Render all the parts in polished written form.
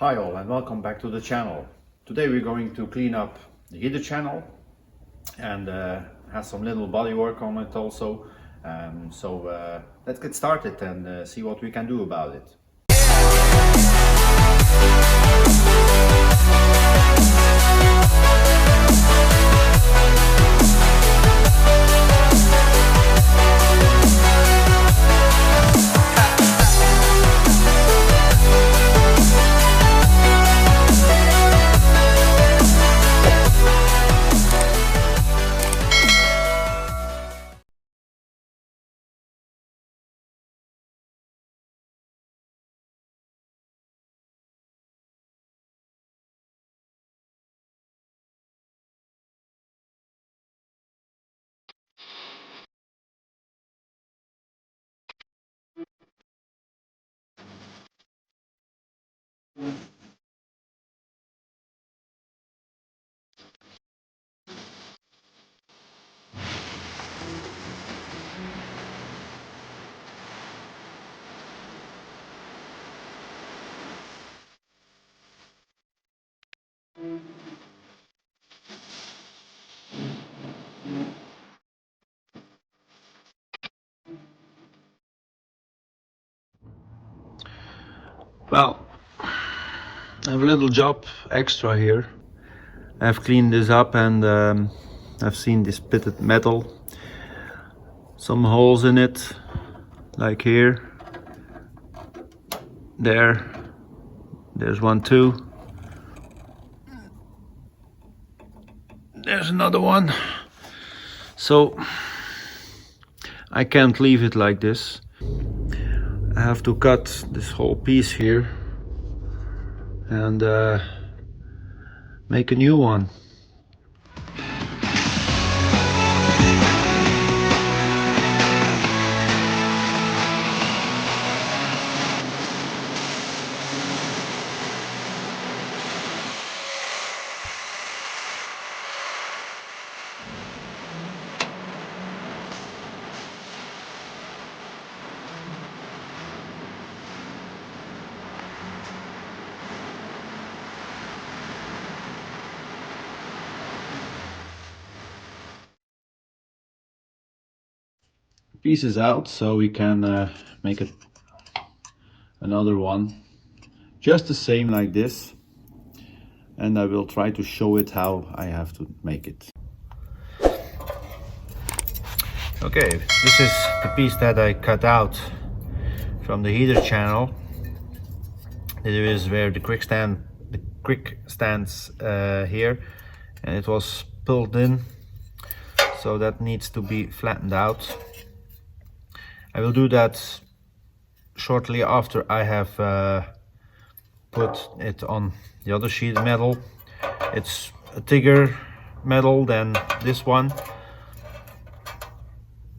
Hi all and welcome back to the channel. Today we're going to clean up the heater channel and have some little body work on it also. Let's get started and see what we can do about it. Well, I have a little job extra here. I've cleaned this up and I've seen this pitted metal. Some holes in it, like here. There's one too. There's another one. So I can't leave it like this. I have to cut this whole piece here and make a new one. Pieces out so we can make it another one just the same like this, and I will try to show it how I have to make it. Okay, this is the piece that I cut out from the heater channel. It is where the quick stands here, and it was pulled in, so that needs to be flattened out. I will do that shortly after I have put it on the other sheet metal. It's a thicker metal than this one,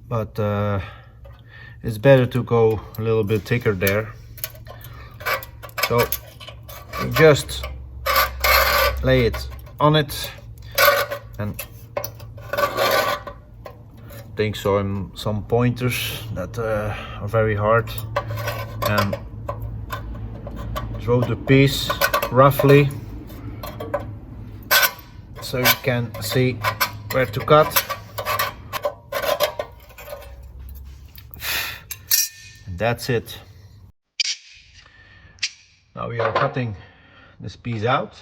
but it's better to go a little bit thicker there. So you just lay it on it and take some pointers that are very hard and throw the piece roughly so you can see where to cut. And that's it. Now we are cutting this piece out.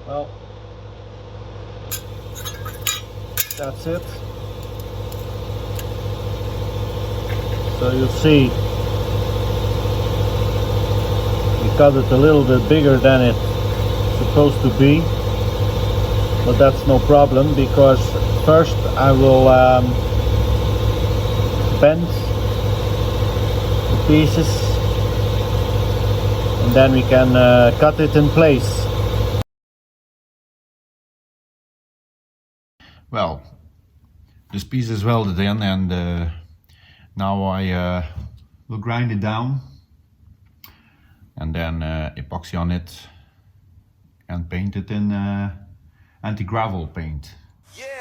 Well, that's it. So you'll see we cut it a little bit bigger than it's supposed to be, but that's no problem, because first I will bend the pieces and then we can cut it in place. Well, this piece is welded in, and now I will grind it down and then epoxy on it and paint it in anti-gravel paint. Yeah.